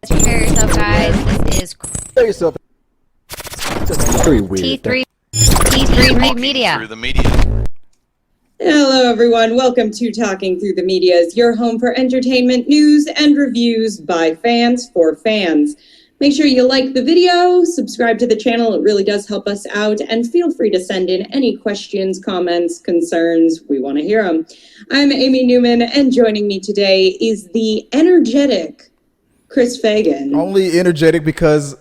Prepare yourself, guys. This is Prepare yourself. Very weird. T3 Media. Through the media. Hello, everyone. Welcome to Talking Through the Medias, your home for entertainment, news, and reviews by fans for fans. Make sure you like the video, subscribe to the channel. It really does help us out. And feel free to send in any questions, comments, concerns. We want to hear them. I'm Amy Newman, and joining me today is the energetic Chris Fagan. Only energetic because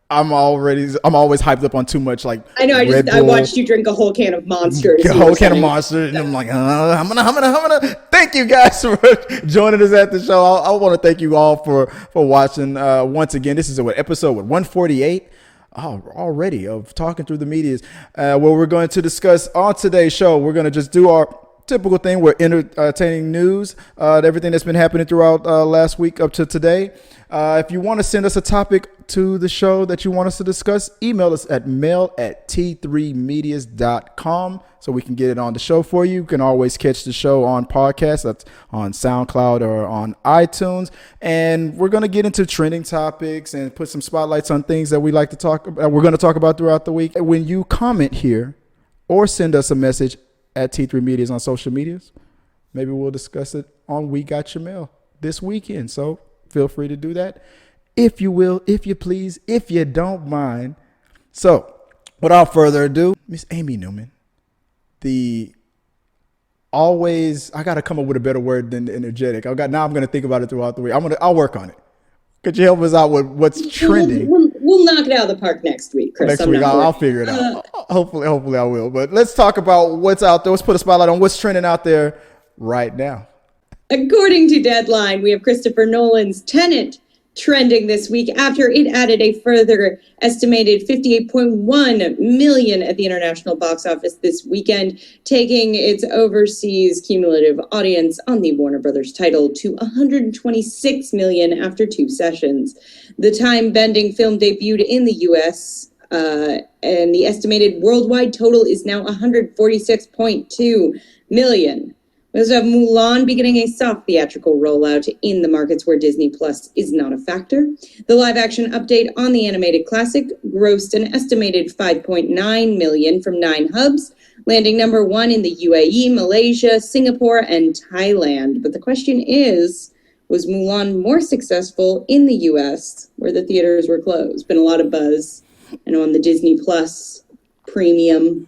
I'm always hyped up on too much. Like I know. I watched you drink a whole can of Monsters. A whole can of Monsters, and I'm like, I'm gonna. Thank you guys for joining us at the show. I want to thank you all for watching. Once again, this is episode 148 already of Talking Through the Medias, where we're going to discuss on today's show. We're going to just do our typical thing. We're entertaining news, everything that's been happening throughout last week up to today. If you want to send us a topic to the show that you want us to discuss, email us at mail@t3medias.com so we can get it on the show for you. You can always catch the show on podcast. That's on SoundCloud or on iTunes. And we're going to get into trending topics and put some spotlights on things that we like to talk about. We're going to talk about throughout the week. When you comment here or send us a message at T3 Medias on social medias, maybe we'll discuss it on We Got Your Mail this weekend. So feel free to do that if you will, if you please, if you don't mind. So without further ado, Miss Amy Newman, I got to come up with a better word than energetic. Now I'm going to think about it throughout the week. I'll work on it. Could you help us out with what's trending? We'll knock it out of the park next week, Chris. Next week, I'll figure it out. Hopefully I will. But let's talk about what's out there. Let's put a spotlight on what's trending out there right now. According to Deadline, we have Christopher Nolan's Tenet trending this week after it added a further estimated 58.1 million at the international box office this weekend, taking its overseas cumulative audience on the Warner Brothers title to 126 million after 2 sessions. The time-bending film debuted in the U.S., and the estimated worldwide total is now 146.2 million. We also have Mulan beginning a soft theatrical rollout in the markets where Disney Plus is not a factor. The live-action update on the animated classic grossed an estimated 5.9 million from 9 hubs, landing number 1 in the UAE, Malaysia, Singapore, and Thailand. But the question is, was Mulan more successful in the U.S., where the theaters were closed? Been a lot of buzz, on the Disney Plus premium.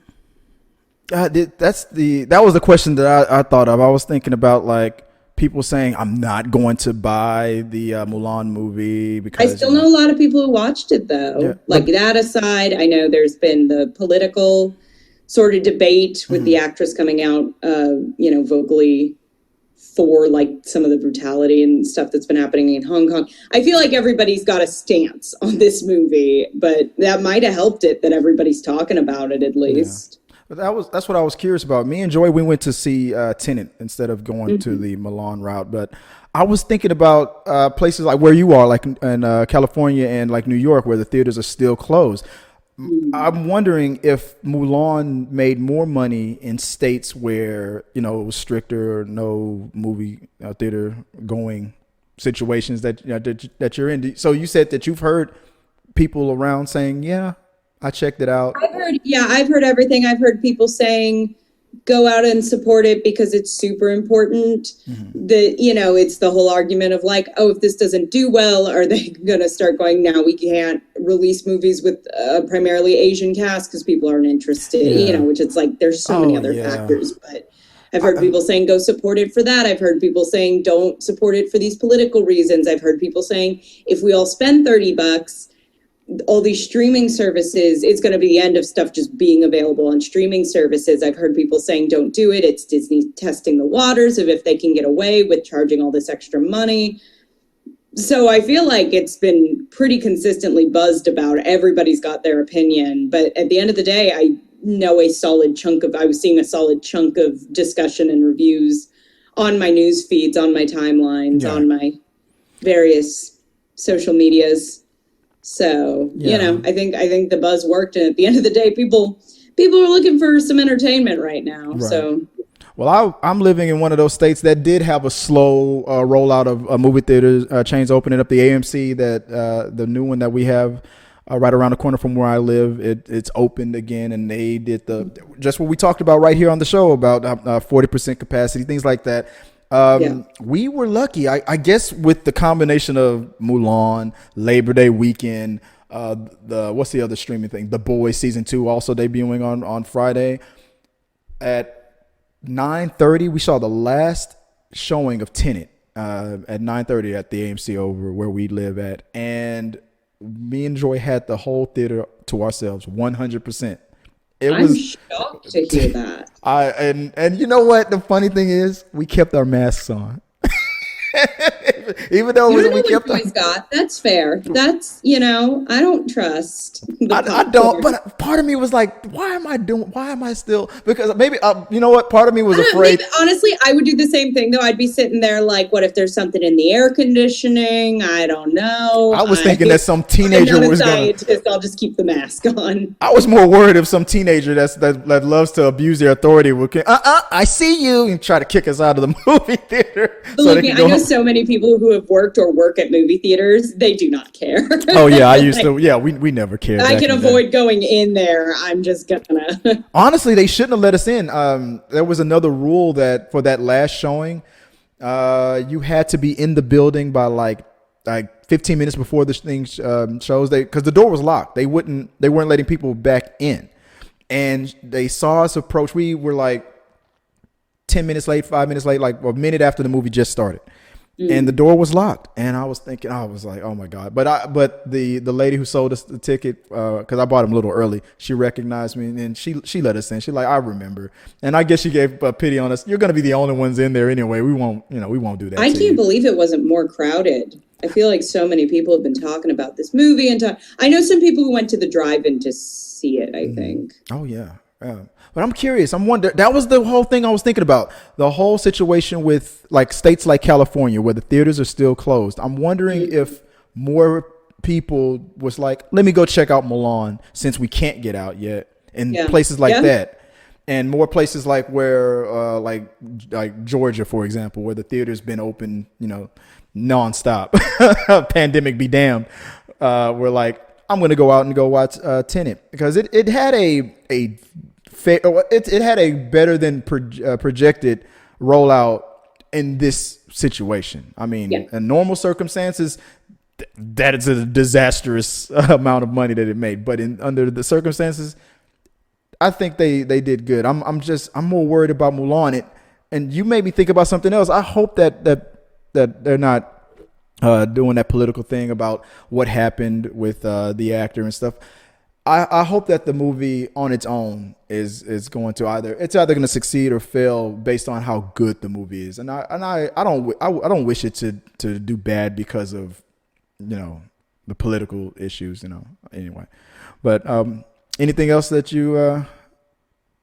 That was the question that I thought of. I was thinking about like people saying I'm not going to buy the Mulan movie because I still know a lot of people who watched it though. Yeah. Like that aside, I know there's been the political sort of debate with the actress coming out, vocally for like some of the brutality and stuff that's been happening in Hong Kong. I feel like everybody's got a stance on this movie, but that might have helped it that everybody's talking about it at least. Yeah. But that's what I was curious about. Me and Joy, we went to see Tenet instead of going to the Mulan route. But I was thinking about places like where you are, like in California and like New York, where the theaters are still closed. I'm wondering if Mulan made more money in states where, it was stricter, no movie theater going situations that you're in. So you said that you've heard people around saying, yeah, I checked it out. I've heard everything. I've heard people saying, go out and support it because it's super important. It's the whole argument of like, oh, if this doesn't do well, are they going to start going, now we can't release movies with primarily Asian cast because people aren't interested, which it's like, there's so many other factors. But I've heard people saying, go support it for that. I've heard people saying, don't support it for these political reasons. I've heard people saying, if we all spend $30, all these streaming services, it's going to be the end of stuff just being available on streaming services. I've heard people saying, don't do it. It's Disney testing the waters of if they can get away with charging all this extra money. So I feel like it's been pretty consistently buzzed about. Everybody's got their opinion. But at the end of the day, I know I was seeing a solid chunk of discussion and reviews on my news feeds, on my timelines, on my various social medias. So, I think the buzz worked. And at the end of the day, people are looking for some entertainment right now. Right. So Well, I'm living in one of those states that did have a slow rollout of movie theaters chains opening up. The AMC, that the new one that we have right around the corner from where I live, it's opened again, and they did just what we talked about right here on the show about 40% capacity, things like that. We were lucky, I guess, with the combination of Mulan, Labor Day weekend, what's the other streaming thing? The Boys season 2 also debuting on Friday at 9:30. We saw the last showing of Tenet at 9:30 at the AMC over where we live at, and me and Joy had the whole theater to ourselves, 100%. I'm shocked to hear that. And you know what? The funny thing is, we kept our masks on. Even though we kept our got. That's fair. That's, I don't trust. I don't, but part of me was like, why am I still, because maybe, you know what? Part of me was afraid. Maybe, honestly, I would do the same thing though. I'd be sitting there like, what if there's something in the air conditioning? I don't know. I was thinking that some teenager was going to. I'll just keep the mask on. I was more worried if some teenager that loves to abuse their authority would, I see you, and try to kick us out of the movie theater. Believe me, I know so many people who have worked or work at movie theaters. They do not care. Oh yeah, I used to. Yeah, we never cared. I can avoid going in there. I'm just gonna. Honestly, they shouldn't have let us in. There was another rule that for that last showing, you had to be in the building by like 15 minutes before the thing shows. Because the door was locked. They weren't letting people back in, and they saw us approach. We were like 10 minutes late, 5 minutes late, like a minute after the movie just started. And the door was locked, and I was like, oh my God. But the lady who sold us the ticket, because I bought them a little early, she recognized me, and she let us in. She like, I remember, and I guess she gave pity on us. You're gonna be the only ones in there anyway. We won't do that. I can't believe it wasn't more crowded. I feel like so many people have been talking about this movie, and I know some people who went to the drive-in to see it. I think. Oh yeah. But I'm curious. I'm wondering. That was the whole thing I was thinking about. The whole situation with like states like California where the theaters are still closed. I'm wondering if more people was like, let me go check out Mulan since we can't get out yet, in places like that. And more places like where like Georgia, for example, where the theater's been open, nonstop. Pandemic be damned. We're like, I'm going to go out and go watch Tenet because it had it had a better than projected rollout in this situation. I mean, in normal circumstances, that is a disastrous amount of money that it made. But under the circumstances, I think they did good. I'm more worried about Mulan. And you made me think about something else. I hope that they're not doing that political thing about what happened with the actor and stuff. I hope that the movie on its own is going to either going to succeed or fail based on how good the movie is. And I don't wish it to do bad because of the political issues, anyway. But anything else that you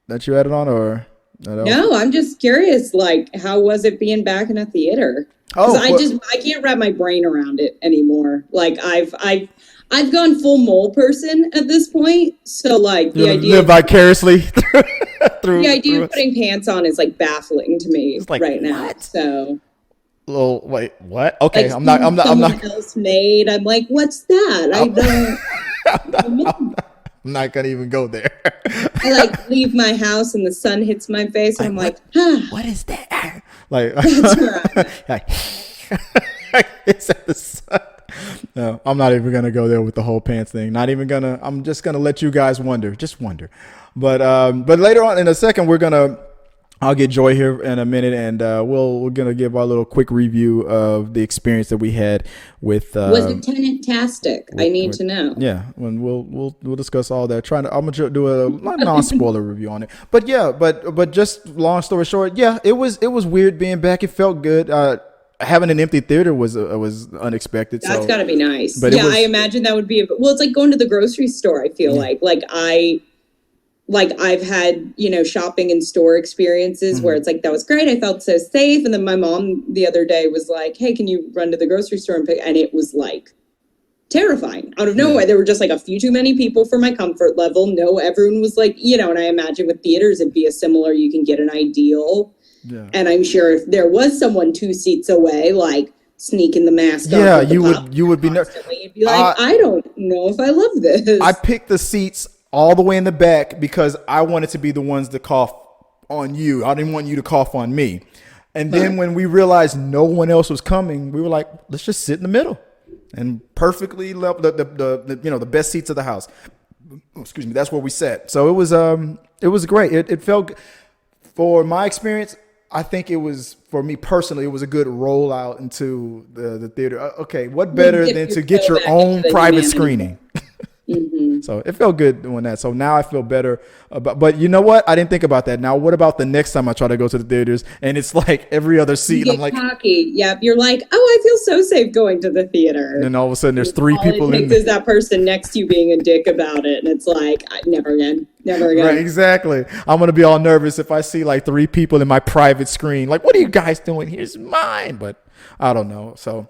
added on, or no? I'm just curious. Like, how was it being back in a theater? I can't wrap my brain around it anymore. Like I've gone full mole person at this point. So like the idea live vicariously through the idea of putting pants on is like baffling to me right now. So. Well, wait, what? Okay, like I'm not. Else made. I'm like, what's that? I'm not gonna even go there. I like leave my house and the sun hits my face, and I'm like, what is that? Like, that's where it's at the sun. No, I'm not even gonna go there with the whole pants thing. Not even gonna. I'm just gonna let you guys wonder. Just wonder. But later on in a second, I'll get Joy here in a minute, and we're gonna give our little quick review of the experience that we had with. Was it Tenet-tastic? I need to know. Yeah, when we'll discuss all that. I'm gonna do a non-spoiler review on it. But yeah, but just long story short, yeah, it was weird being back. It felt good. Having an empty theater was unexpected. That's got to be nice. But I imagine that would be. It's like going to the grocery store. I feel like I've had, shopping in store experiences where it's like, that was great. I felt so safe. And then my mom the other day was like, hey, can you run to the grocery store and pick? And it was like terrifying out of nowhere. There were just like a few too many people for my comfort level. No, everyone was like, and I imagine with theaters, it'd be a similar, you can get an ideal Yeah. And I'm sure if there was someone 2 seats away, like sneaking the mask off. Yeah, with the you would be constantly, you'd be like, I don't know if I love this. I picked the seats all the way in the back because I wanted to be the ones to cough on you. I didn't want you to cough on me. And then when we realized no one else was coming, we were like, let's just sit in the middle, and perfectly left the best seats of the house. Excuse me. That's where we sat. So it was great. It felt, for my experience, I think it was, for me personally, it was a good rollout into the theater. Okay, what better than to get your own private screening? Mm-hmm. So it felt good doing that. So now I feel better but you know what? I didn't think about that. Now, what about the next time I try to go to the theaters and it's like every other seat? You I'm like, cocky. Yep. You're like, oh, I feel so safe going to the theater. and then all of a sudden there's 3 people in There's that person next to you being a dick about it. And it's like, never again. Never again. Right, exactly. I'm going to be all nervous if I see like 3 people in my private screen. Like, what are you guys doing? Here's mine. But I don't know. So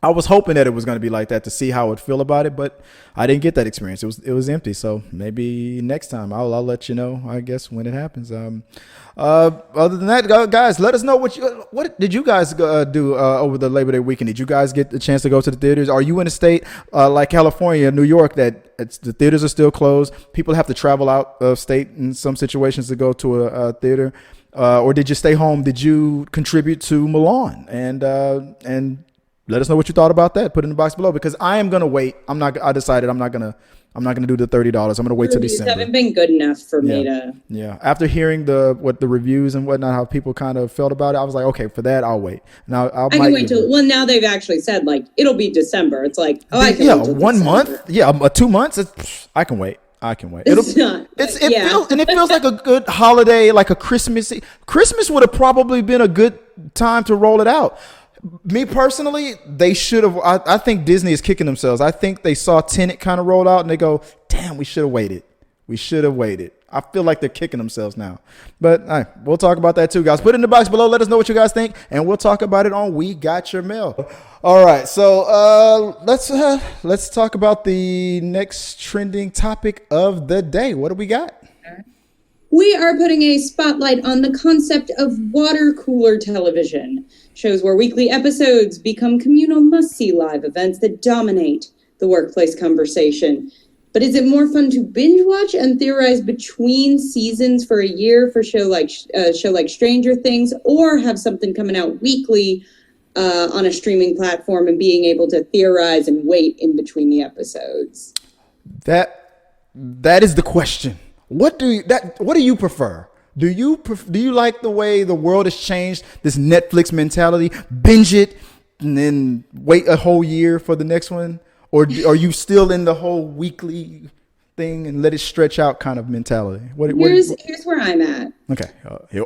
I was hoping that it was going to be like that to see how I would feel about it, but I didn't get that experience. It was empty. So maybe next time I'll let you know, I guess, when it happens. Other than that, guys, let us know what did you guys do over the Labor Day weekend? Did you guys get the chance to go to the theaters? Are you in a state like California, New York, that the theaters are still closed? People have to travel out of state in some situations to go to a theater, or did you stay home? Did you contribute to Mulan? And let us know what you thought about that. Put it in the box below, because I am gonna wait. I decided I'm not gonna do the $30. I'm gonna wait till December. Haven't been good enough for me to. Yeah. After hearing the reviews and whatnot, how people kind of felt about it, I was like, okay, for that I'll wait. Now I can wait till. Well, now they've actually said like it'll be December. It's like, oh, I can wait till 1 December. month. Yeah, 2 months. I can wait. It feels like a good holiday, like a Christmas. Christmas would have probably been a good time to roll it out. Me personally, they should have. I think Disney is kicking themselves. I think they saw Tenet kind of roll out and they go, damn, we should have waited. We should have waited. I feel like they're kicking themselves now. But all right, we'll talk about that too, guys. Put it in the box below. Let us know what you guys think, and we'll talk about it on We Got Your Mail. All right, so let's talk about the next trending topic of the day. What do we got? We are putting a spotlight on the concept of water cooler television. Shows where weekly episodes become communal must-see live events that dominate the workplace conversation. But is it more fun to binge watch and theorize between seasons for a year for a show like Stranger Things, or have something coming out weekly on a streaming platform and being able to theorize and wait in between the episodes? That is the question. What do you prefer? Do you like the way the world has changed, this Netflix mentality, binge it and then wait a whole year for the next one? Or are you still in the whole weekly thing and let it stretch out kind of mentality? Here's where I'm at. Okay.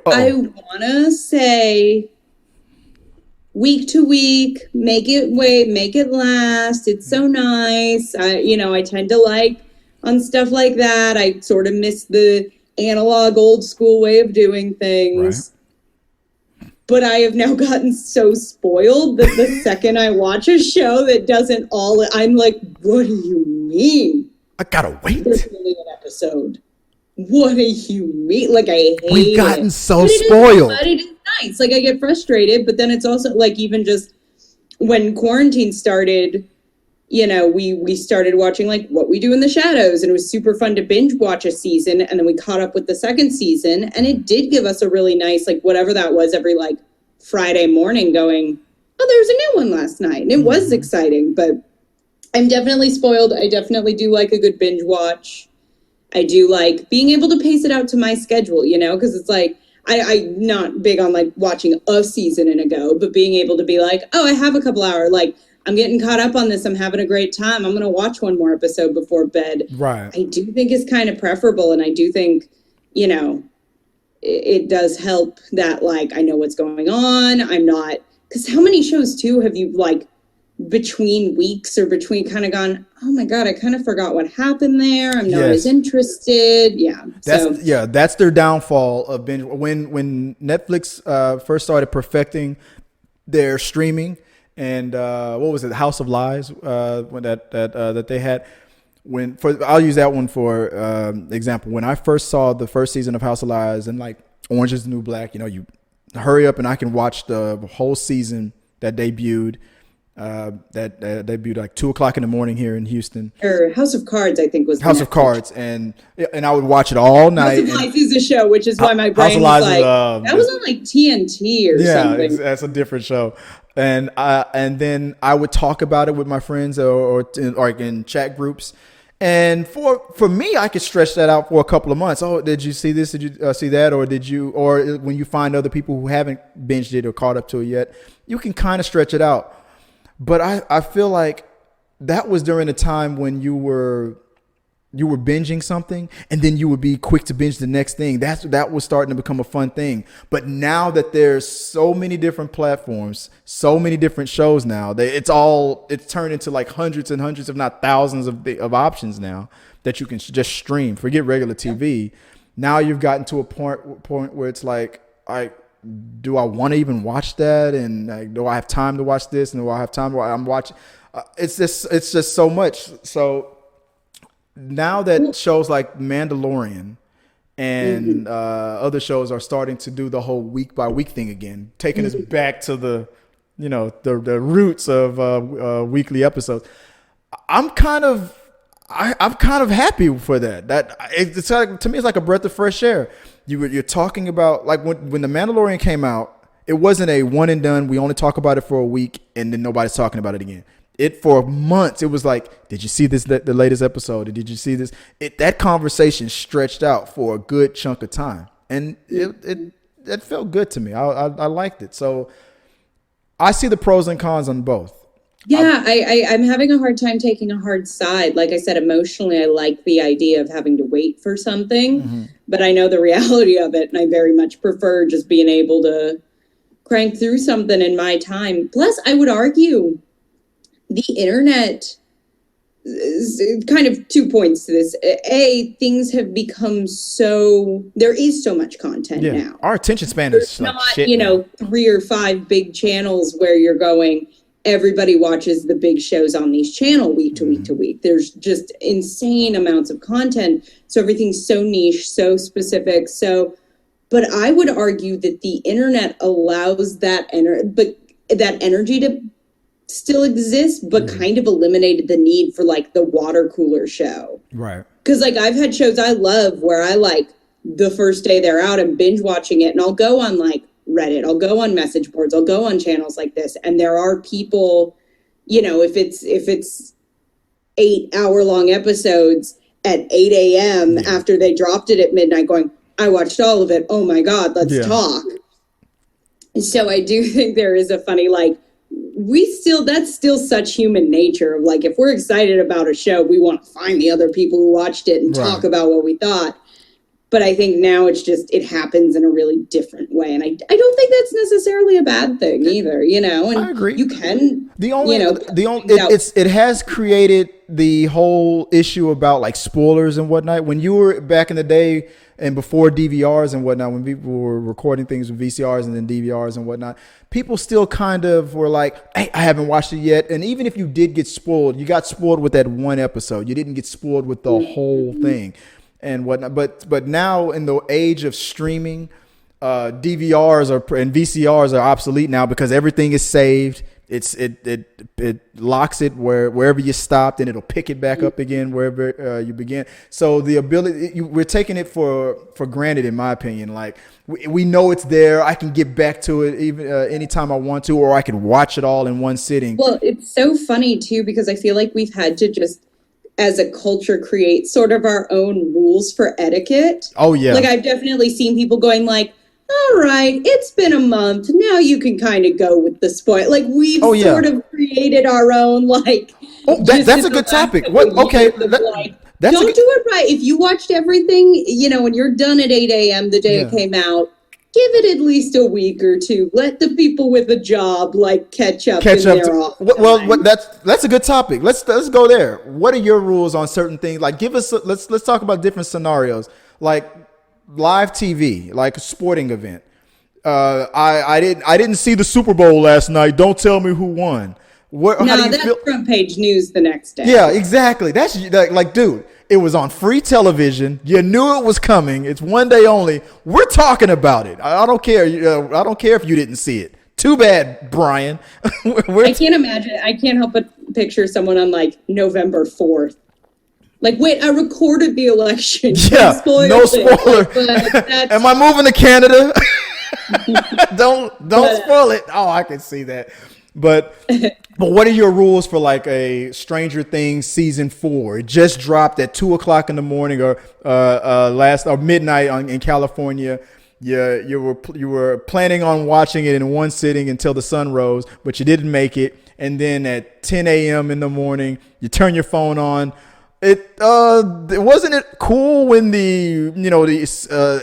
I want to say week to week, make it last. It's so nice. I tend to like on stuff like that. I sort of miss the analog old school way of doing things. Right. But I have now gotten so spoiled that the second I watch a show that doesn't I'm like, what do you mean? I gotta wait. There's only an episode. What do you mean? Like, I hate it. We've gotten so spoiled. But it is nice. Like, I get frustrated, but then it's also like, even just when quarantine started, we started watching like What We Do in the Shadows, and it was super fun to binge watch a season, and then we caught up with the second season, and it did give us a really nice, like, whatever that was, every like Friday morning going, oh, there was a new one last night, and it was exciting. But I'm definitely spoiled. I definitely do like a good binge watch. I do like being able to pace it out to my schedule, because it's like, I'm not big on like watching a season in a go, but being able to be like, oh, I have a couple hours, like, I'm getting caught up on this. I'm having a great time. I'm going to watch one more episode before bed. Right. I do think it's kind of preferable. And I do think, it does help that, like, I know what's going on. I'm not, because how many shows too have you like between weeks or between kind of gone, oh my God, I kind of forgot what happened there. I'm not as interested. Yeah. That's their downfall of binge. When Netflix first started perfecting their streaming, and what was it, House of Lies, when that they had. I'll use that one for example. When I first saw the first season of House of Lies, and like Orange Is the New Black, you hurry up and I can watch the whole season that debuted. That debuted like 2:00 in the morning here in Houston. Or House of Cards, I think was the House of Netflix. Cards, and I would watch it all night. House of Lies is a show, which is why my brain was Lies like, is, that was on like TNT or something. Yeah, that's a different show. And then I would talk about it with my friends or in chat groups. And for me, I could stretch that out for a couple of months. Oh, did you see this? Did you see that? Or when you find other people who haven't binged it or caught up to it yet, you can kind of stretch it out. But I feel like that was during a time when you were binging something and then you would be quick to binge the next thing. That was starting to become a fun thing. But now that there's so many different platforms, so many different shows now, it's turned into like hundreds and hundreds, if not thousands of options now that you can just stream. Forget regular TV. Now you've gotten to a point where it's like, do I want to even watch that? And like, do I have time to watch this? And do I have time I'm watching? It's just so much. So now that shows like Mandalorian and other shows are starting to do the whole week by week thing again, taking us back to the roots of weekly episodes. I'm kind of happy for that. It's like, to me, it's like a breath of fresh air. You're talking about like when the Mandalorian came out, it wasn't a one and done. We only talk about it for a week and then nobody's talking about it again. For months, it was like, did you see this, the latest episode? Or did you see this? That conversation stretched out for a good chunk of time. And it felt good to me. I liked it. So I see the pros and cons on both. Yeah, I'm having a hard time taking a hard side. Like I said, emotionally, I like the idea of having to wait for something, but I know the reality of it, and I very much prefer just being able to crank through something in my time. Plus, I would argue the internet is kind of 2 points to this. A, things have become there is so much content now. Our attention span is like not, shit 3 or 5 big channels where you're going, everybody watches the big shows on these channels week to week to week. There's just insane amounts of content. So everything's so niche, so specific. But I would argue that the internet allows that energy to still exist, but kind of eliminated the need for like the water cooler show. Right. Because like I've had shows I love where I like the first day they're out and binge watching it, and I'll go on like Reddit, I'll go on message boards, I'll go on channels like this, and there are people, if it's 8-hour-long episodes at 8 a.m. after they dropped it at midnight going, I watched all of it, oh my God, let's talk. So I do think there is a funny, like, that's still such human nature of like, if we're excited about a show, we want to find the other people who watched it and talk about what we thought. But I think now it happens in a really different way. And I don't think that's necessarily a bad thing either, and I agree. You can, it has created the whole issue about like spoilers and whatnot. When you were back in the day and before DVRs and whatnot, when people were recording things with VCRs and then DVRs and whatnot, people still kind of were like, hey, I haven't watched it yet. And even if you did get spoiled, you got spoiled with that one episode. You didn't get spoiled with the whole thing and whatnot. But now in the age of streaming, DVRs and VCRs are obsolete now because everything is saved. It locks it wherever you stopped, and it'll pick it back up again wherever you began. So the ability, we're taking it for granted, in my opinion. Like we know it's there. I can get back to it even anytime I want to, or I can watch it all in one sitting. Well, it's so funny too because I feel like we've had to just, as a culture, create sort of our own rules for etiquette. Oh yeah. Like I've definitely seen people going like, all right, it's been a month. Now you can kind of go with the spoil. Like we've sort of created our own like. Oh, that's a good topic. What? Okay, don't do it right. If you watched everything, and you're done at 8 a.m. the day it came out, give it at least a week or two. Let the people with a job like catch up. Well, that's a good topic. Let's go there. What are your rules on certain things? Like, give us. Let's talk about different scenarios. Like live TV, like a sporting event. I didn't see the Super Bowl last night. Don't tell me who won. How do you that's feel? front page news the next day. Yeah, exactly. That's like, dude, It was on free television. You knew it was coming. It's one day only. We're talking about it. I don't care. I don't care if you didn't see it. Too bad, Brian. I can't imagine. I can't help but picture someone on like November 4th. Like, wait, I recorded the election. Yeah, no spoiler. Am I moving to Canada? Don't spoil it. Oh, I can see that. But what are your rules for like a Stranger Things season 4? It just dropped at 2:00 in the morning or midnight in California. You were planning on watching it in one sitting until the sun rose, but you didn't make it. And then at 10 a.m. in the morning, you turn your phone on. Wasn't it cool when the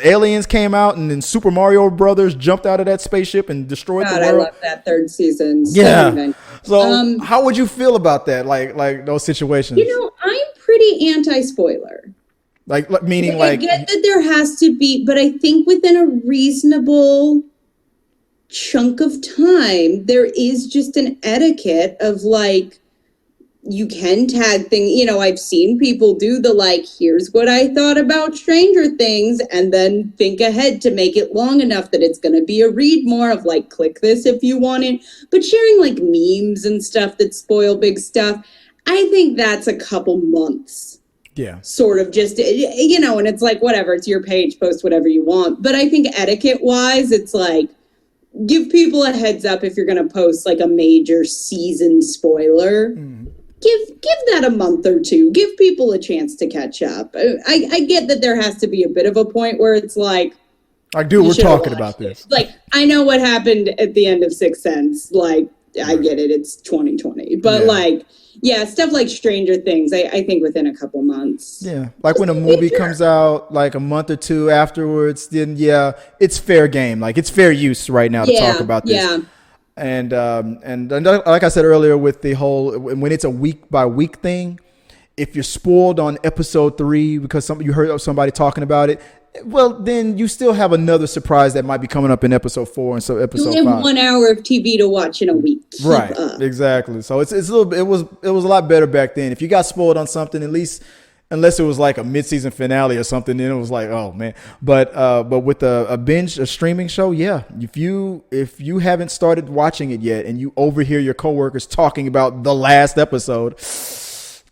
aliens came out and then Super Mario Brothers jumped out of that spaceship and destroyed the world? I love that third season. Yeah. So how would you feel about that? Like those situations? I'm pretty anti-spoiler. Meaning I get that there has to be, but I think within a reasonable chunk of time, there is just an etiquette of like, you can tag things. I've seen people do the like, here's what I thought about Stranger Things, and then think ahead to make it long enough that it's going to be a read more of like, click this if you want it. But sharing like memes and stuff that spoil big stuff, I think that's a couple months. Yeah. Sort of just, and it's like, whatever, it's your page, post whatever you want. But I think etiquette wise, it's like, give people a heads up if you're going to post like a major season spoiler. Give that a month or two. Give people a chance to catch up. I get that there has to be a bit of a point where it's like, dude, we're talking about this. Like, I know what happened at the end of Sixth Sense. Like, I get it. It's 2020. But stuff like Stranger Things, I think within a couple months. Yeah. Like when a movie comes out like a month or two afterwards, then it's fair game. Like it's fair use right now to talk about this. Yeah. And like I said earlier, with the whole, when it's a week by week thing, if you're spoiled on episode 3 because you heard somebody talking about it, well, then you still have another surprise that might be coming up in episode 4 and so episode 5. You have 1 hour of TV to watch in a week. Right, exactly. So it's a little. It was a lot better back then. If you got spoiled on something, at least, unless it was like a mid-season finale or something, then it was like, oh man. But with a streaming show, yeah. If you haven't started watching it yet and you overhear your coworkers talking about the last episode,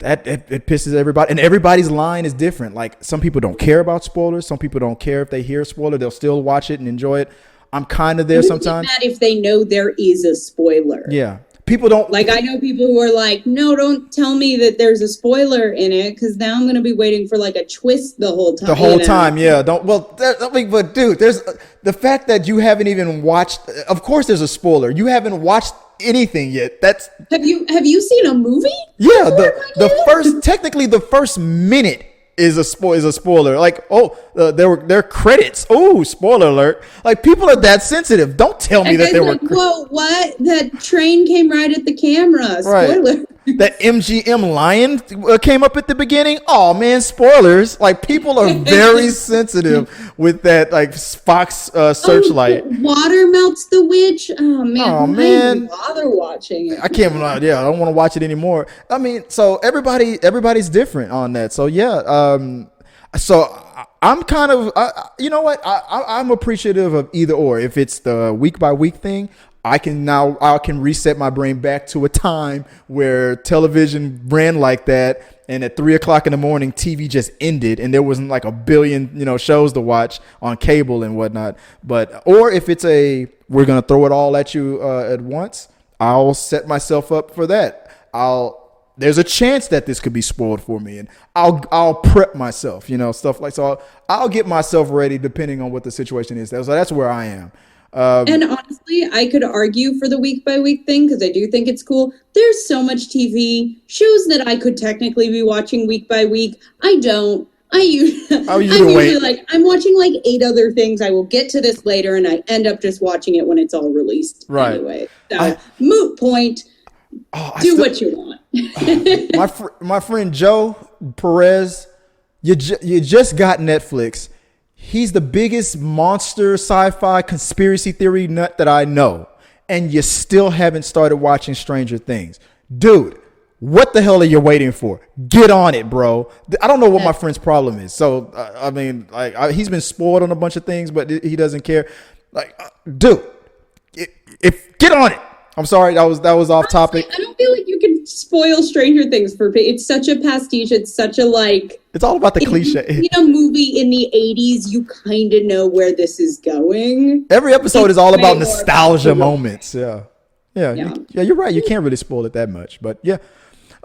that it pisses everybody, and everybody's line is different. Like some people don't care about spoilers. Some people don't care if they hear a spoiler, they'll still watch it and enjoy it. I'm kind of there sometimes. Mad if they know there is a spoiler. Yeah. People don't like. I know people who are like, "No, don't tell me that there's a spoiler in it, because now I'm going to be waiting for like a twist the whole time." Yeah. Don't. Well, but dude, there's the fact that you haven't even watched. Of course, there's a spoiler. You haven't watched anything yet. That's have you seen a movie? Yeah. The first minute is a spoiler. Like, there are credits. Oh, spoiler alert. Like, people are that sensitive. Don't tell me that there were. Whoa, what? That train came right at the camera. Spoiler. Right. That MGM lion came up at the beginning. Oh man, spoilers. Like, people are very sensitive with that, like Fox Searchlight. Water melts the witch. Oh man. Oh man. Bother watching it. I can't. Yeah, I don't want to watch it anymore. I mean, so everybody's different on that. So yeah. So I'm kind of, you know what? I'm appreciative of either or. If it's the week by week thing, I can reset my brain back to a time where television ran like that, and at 3:00 in the morning, TV just ended, and there wasn't like a billion, shows to watch on cable and whatnot. Or if it's we're gonna throw it all at you at once, I'll set myself up for that. There's a chance that this could be spoiled for me, and I'll prep myself, stuff like so. I'll get myself ready depending on what the situation is. So that's where I am. And honestly, I could argue for the week by week thing because I do think it's cool. There's so much TV shows that I could technically be watching week by week. I don't. I'm usually like, I'm watching like 8 other things. I will get to this later, and I end up just watching it when it's all released. Right. Anyway, so moot point. Do what you want. My friend Joe Perez, you just got Netflix. He's the biggest monster sci-fi conspiracy theory nut that I know, and you still haven't started watching Stranger Things. Dude, What the hell are you waiting for? Get on it, bro. I don't know what my friend's problem is. So, I mean, like, he's been spoiled on a bunch of things, but he doesn't care. Like, dude, if get on it. I'm sorry, that was off topic. I don't feel like you can spoil Stranger Things for it's such a pastiche. It's such a like. It's all about the cliche. You know, movie in the 80s, you kind of know where this is going. Every episode is all about nostalgia moments. Yeah. You're right. You can't really spoil it that much, but yeah.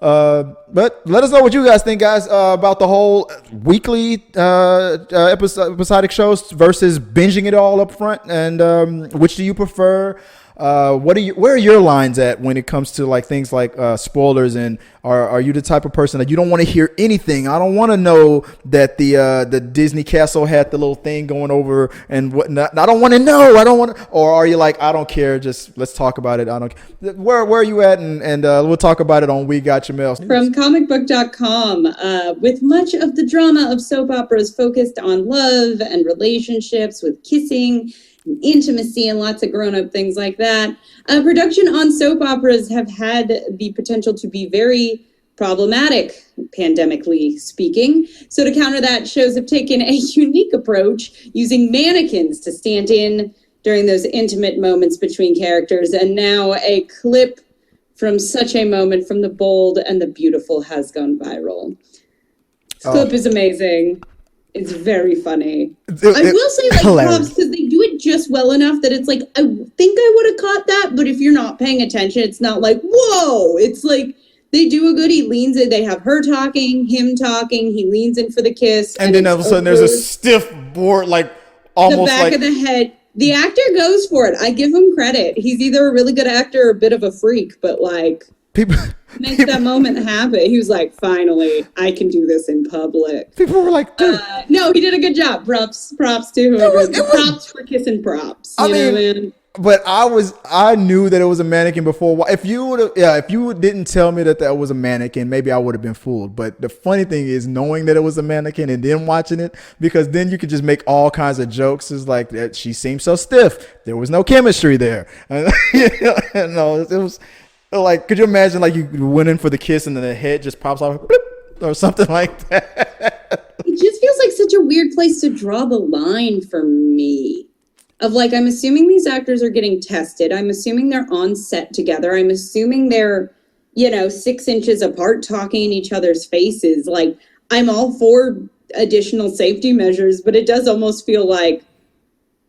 But let us know what you guys think, guys, about the whole weekly episodic shows versus binging it all up front, and which do you prefer? Where are your lines at when it comes to like things like spoilers, and are you the type of person that you don't want to hear anything? I don't want to know that the Disney castle had the little thing going over and whatnot. I don't want to know. I don't want to. Or are you like, I don't care, just let's talk about it. I don't. Where are you at? And we'll talk about it on We Got Your Mail. From comicbook.com, with much of the drama of soap operas focused on love and relationships with kissing, intimacy, and lots of grown-up things like that. Production on soap operas have had the potential to be very problematic, pandemically speaking. So to counter that, shows have taken a unique approach, using mannequins to stand in during those intimate moments between characters. And now a clip from such a moment from The Bold and the Beautiful has gone viral. This clip is amazing. It's very funny. I will say, like, props, because they do it just well enough that it's like, I think I would have caught that, but if you're not paying attention, it's not like, whoa! It's like, they do a good, he leans in, they have her talking, him talking, he leans in for the kiss. And then all of a sudden there's a stiff board, like, almost the back of the head. The actor goes for it. I give him credit. He's either a really good actor or a bit of a freak, but like... People makes that moment happen. He was like, finally, I can do this in public. People were like, dude. No, he did a good job. Props to whoever. Props for kissing props. You know, man? But I knew that it was a mannequin before. If you didn't tell me that was a mannequin, maybe I would have been fooled. But the funny thing is knowing that it was a mannequin and then watching it, because then you could just make all kinds of jokes. It's like that she seemed so stiff. There was no chemistry there. No, it was. Like, could you imagine, like, you went in for the kiss and then the head just pops off, or something like that? It just feels like such a weird place to draw the line for me. Of, like, I'm assuming these actors are getting tested. I'm assuming they're on set together. I'm assuming they're, 6 inches apart talking in each other's faces. Like, I'm all for additional safety measures, but it does almost feel like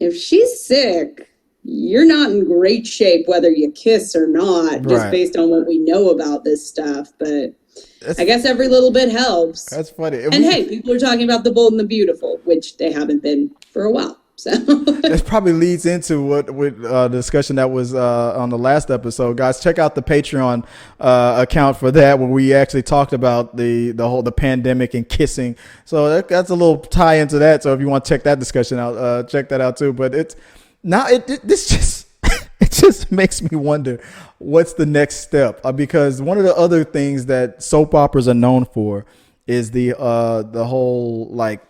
if she's sick... you're not in great shape whether you kiss or not, just based on what we know about this stuff. But I guess every little bit helps. That's funny. And hey, people are talking about The Bold and the Beautiful, which they haven't been for a while. So this probably leads into what the discussion that was on the last episode. Guys, check out the Patreon account for that, where we actually talked about the pandemic and kissing. So that's a little tie into that. So if you want to check that discussion out, check that out too. But it's now this just it just makes me wonder what's the next step, because one of the other things that soap operas are known for is the whole, like,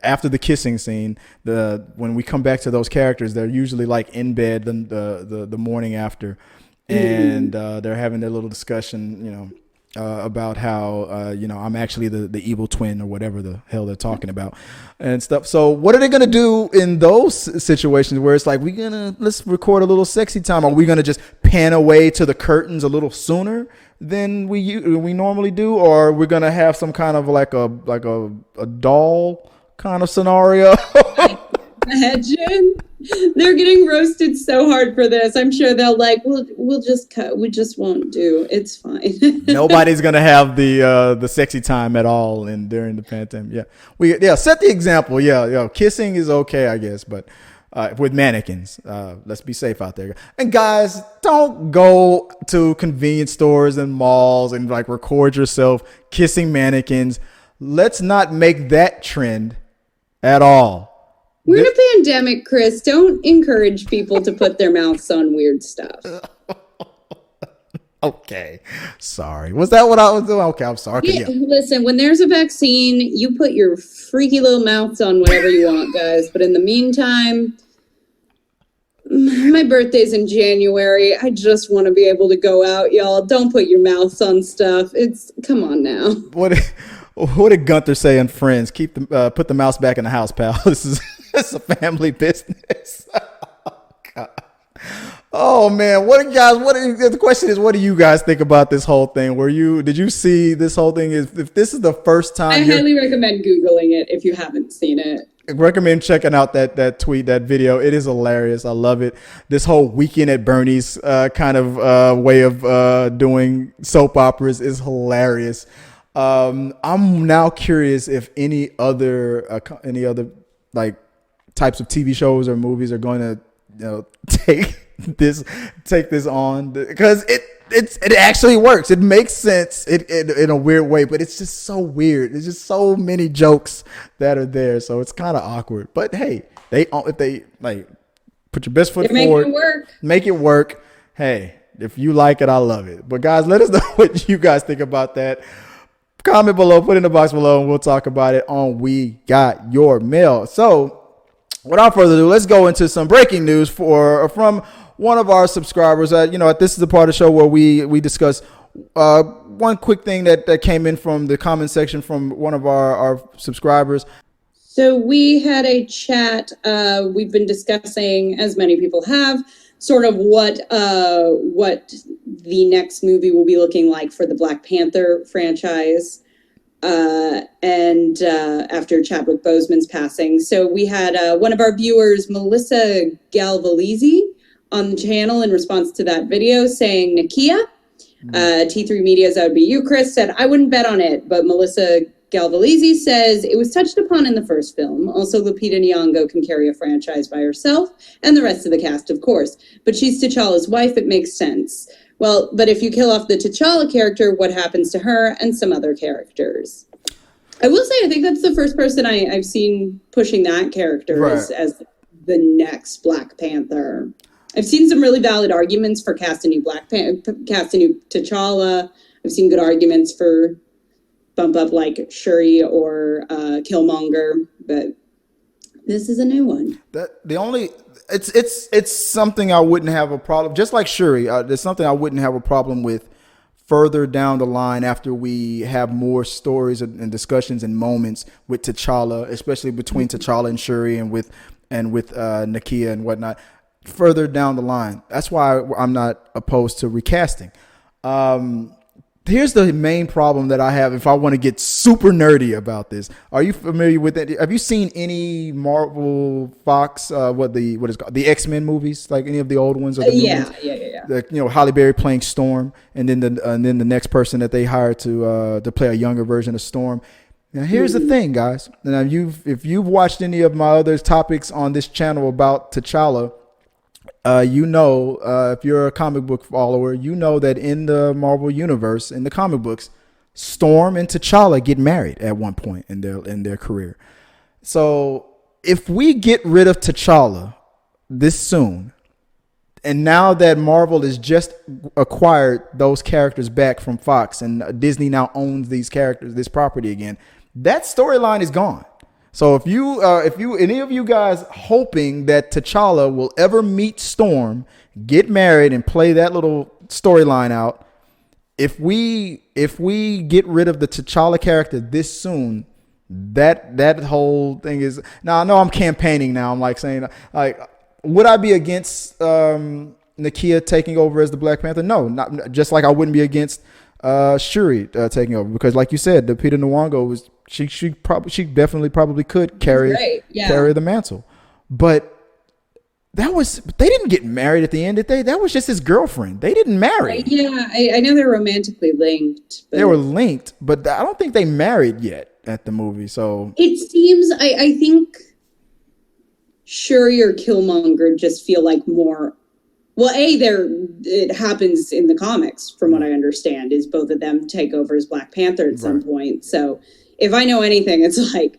after the kissing scene, when we come back to those characters, they're usually like in bed the morning after, and they're having their little discussion, about how I'm actually the evil twin, or whatever the hell they're talking about and stuff. So what are they gonna do in those situations where it's like, let's record a little sexy time? Are we gonna just pan away to the curtains a little sooner than we normally do, or are we gonna have some kind of like a doll kind of scenario? Imagine they're getting roasted so hard for this. I'm sure they'll we'll just cut. We just won't do. It's fine. Nobody's gonna have the sexy time at all during the pandemic. Set the example. Kissing is okay, I guess, but with mannequins, let's be safe out there. And guys, don't go to convenience stores and malls and like record yourself kissing mannequins. Let's not make that trend at all. We're in a pandemic, Chris. Don't encourage people to put their mouths on weird stuff. Okay. Sorry. Was that what I was doing? Okay, I'm sorry. Yeah, listen, when there's a vaccine, you put your freaky little mouths on whatever you want, guys. But in the meantime, My birthday's in January. I just want to be able to go out, y'all. Don't put your mouths on stuff. Come on now. What did Gunther say in Friends? Put the mouse back in the house, pal. It's a family business. God. Oh man, the question is, what do you guys think about this whole thing? Did you see this whole thing? If this is the first time, I highly recommend Googling it if you haven't seen it. Recommend checking out that tweet, that video. It is hilarious. I love it. This whole Weekend at Bernie's kind of way of doing soap operas is hilarious. I'm now curious if any other like types of TV shows or movies are going to take this on, because it actually works. It makes sense in a weird way, but it's just so weird. There's just so many jokes that are there, so it's kind of awkward. But hey, if they like put your best foot forward, make it work. Hey, if you like it, I love it. But guys, let us know what you guys think about that. Comment below, put it in the box below, and we'll talk about it on We Got Your Mail. So without further ado, let's go into some breaking news from one of our subscribers. This is the part of the show where we discuss one quick thing that came in from the comment section from one of our subscribers. So we had a chat. We've been discussing, as many people have, sort of what the next movie will be looking like for the Black Panther franchise. And after Chadwick Boseman's passing. So we had one of our viewers, Melissa Galvalizi, on the channel in response to that video saying, Nakia, T3 Media's That Would Be You, Chris, said, I wouldn't bet on it, but Melissa Galvalizi says it was touched upon in the first film. Also, Lupita Nyong'o can carry a franchise by herself, and the rest of the cast, of course. But she's T'Challa's wife, it makes sense. Well, but if you kill off the T'Challa character, what happens to her and some other characters? I will say, I think that's the first person I've seen pushing that character as the next Black Panther. I've seen some really valid arguments for cast a new T'Challa. I've seen good arguments for bump up like Shuri or Killmonger, but this is a new one. It's something I wouldn't have a problem. Just like Shuri, there's something I wouldn't have a problem with further down the line after we have more stories and discussions and moments with T'Challa, especially between T'Challa and Shuri and with Nakia and whatnot. Further down the line, that's why I'm not opposed to recasting. Here's the main problem that I have if I want to get super nerdy about this. Are you familiar with it? Have you seen any Marvel Fox, what is called the X-Men movies, like any of the old ones or the new ones? Yeah. Halle Berry playing Storm, and then the next person that they hired to play a younger version of Storm. Now here's the thing, guys. Now if you've watched any of my other topics on this channel about T'Challa, if you're a comic book follower, you know that in the Marvel universe, in the comic books, Storm and T'Challa get married at one point in their career. So if we get rid of T'Challa this soon, and now that Marvel has just acquired those characters back from Fox and Disney now owns these characters, this property again, that storyline is gone. So if any of you guys hoping that T'Challa will ever meet Storm, get married, and play that little storyline out, if we get rid of the T'Challa character this soon, that whole thing is. Now I know I'm campaigning now. I'm like saying, like, would I be against Nakia taking over as the Black Panther? No, not just like I wouldn't be against Shuri taking over, because like you said, the Lupita Nyong'o was. She definitely probably could carry the mantle, but they didn't get married at the end, did they? That was just his girlfriend. They didn't marry. Yeah, I know they're romantically linked. They were linked, but I don't think they married yet at the movie. So it seems I think Shuri or Killmonger just feel like more. Well, it happens in the comics, from what I understand, is both of them take over as Black Panther at some point. So. If I know anything, it's like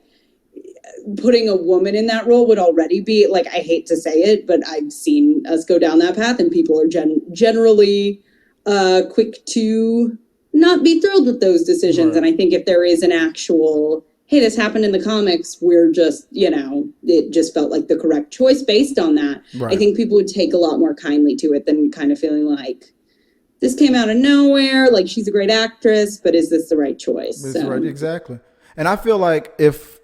putting a woman in that role would already be, like, I hate to say it, but I've seen us go down that path, and people are generally quick to not be thrilled with those decisions. Right. And I think if there is an actual hey, this happened in the comics. We're just, it just felt like the correct choice based on that. Right. I think people would take a lot more kindly to it than kind of feeling like this came out of nowhere. Like, she's a great actress, but is this the right choice? That's right, exactly. And I feel like if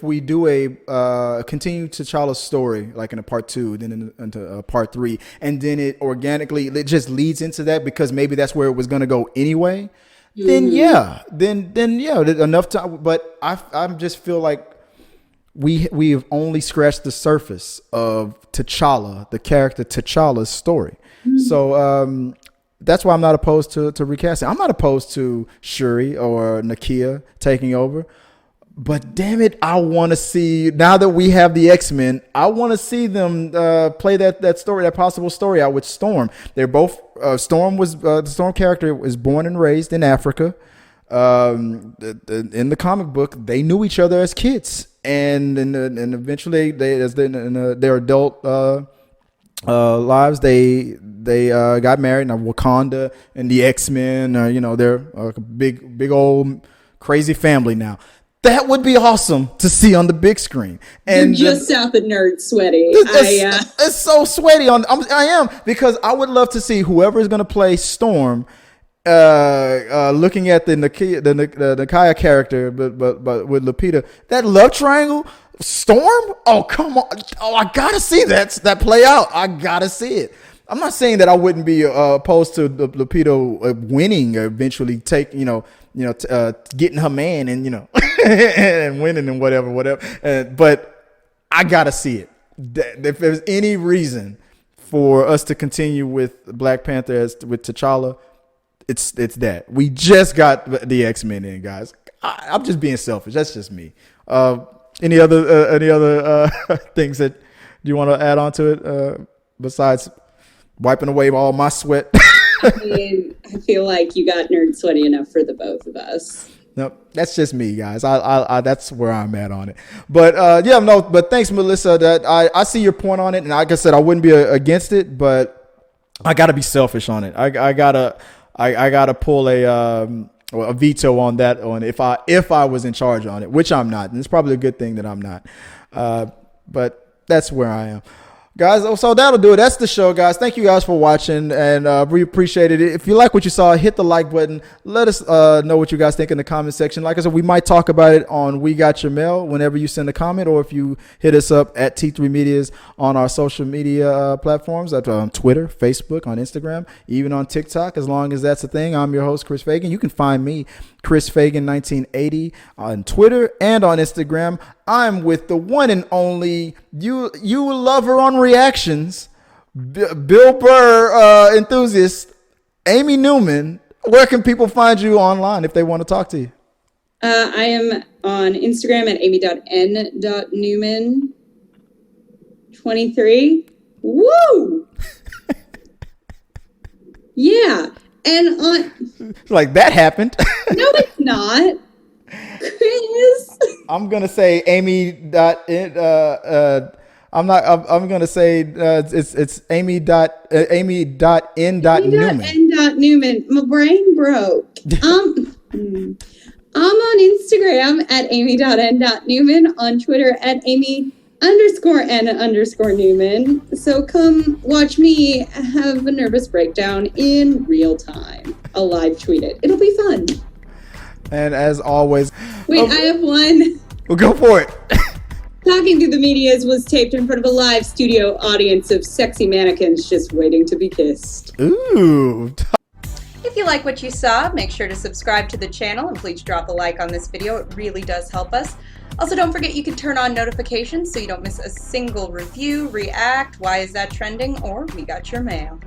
we do a continue T'Challa's story, like in a part 2, then into a part 3, and then it just leads into that because maybe that's where it was going to go anyway. Then enough time. But I just feel like we've only scratched the surface of T'Challa, the character T'Challa's story. So that's why I'm not opposed to recasting. I'm not opposed to Shuri or Nakia taking over. But damn it, I want to see, now that we have the X-Men, I want to see them play that story, that possible story out with Storm. They're both, the Storm character was born and raised in Africa. In the comic book, they knew each other as kids. And eventually, in their adult lives, they got married. Now Wakanda and the X-Men, they're a big old crazy family now. That would be awesome to see on the big screen. And you're just south of nerd sweaty. It's so sweaty. I am, because I would love to see whoever is going to play Storm, looking at the Nakia character, but with Lupita, that love triangle, Storm. Oh, come on! Oh, I gotta see that play out. I gotta see it. I'm not saying that I wouldn't be opposed to Lupita winning or eventually getting her man and and winning and whatever. But I gotta see it. If there's any reason for us to continue with Black Panther with T'Challa, it's that. We just got the X-Men in, guys. I'm just being selfish. That's just me. Any other things that you want to add on to it besides wiping away all my sweat? I feel like you got nerd sweaty enough for the both of us. No, that's just me, guys. I that's where I'm at on it. But but thanks, Melissa. That I see your point on it, and like I said, I wouldn't be against it, but I gotta be selfish on it. I gotta pull a veto on that if I was in charge on it, which I'm not, and it's probably a good thing that I'm not. But that's where I am. Guys, so that'll do it. That's the show, guys. Thank you guys for watching, and we appreciate it. If you like what you saw, hit the like button. Let us know what you guys think in the comment section. Like I said, we might talk about it on We Got Your Mail whenever you send a comment, or if you hit us up at T3 Medias on our social media platforms, on Twitter, Facebook, on Instagram, even on TikTok, as long as that's a thing. I'm your host, Chris Fagan. You can find me, Chris Fagan 1980, on Twitter and on Instagram. I'm with the one and only you lover on reactions, Bill Burr enthusiast, Amy Newman. Where can people find you online if they want to talk to you? I am on Instagram at amy.n.newman23. Woo! Yeah. And on... Like that happened. No, it's not. Chris. I'm gonna say Amy. I'm gonna say it's Amy. Amy. N.Newman. My brain broke. I'm on Instagram at amy.n.newman, on Twitter at amy_n_Newman. So come watch me have a nervous breakdown in real time. I'll live tweet it. It'll be fun. And as always... Wait, I have one. Well, go for it. Talking to the Medias was taped in front of a live studio audience of sexy mannequins just waiting to be kissed. Ooh. If you like what you saw, make sure to subscribe to the channel and please drop a like on this video. It really does help us. Also, don't forget you can turn on notifications so you don't miss a single review, react, why is that trending, or we got your mail.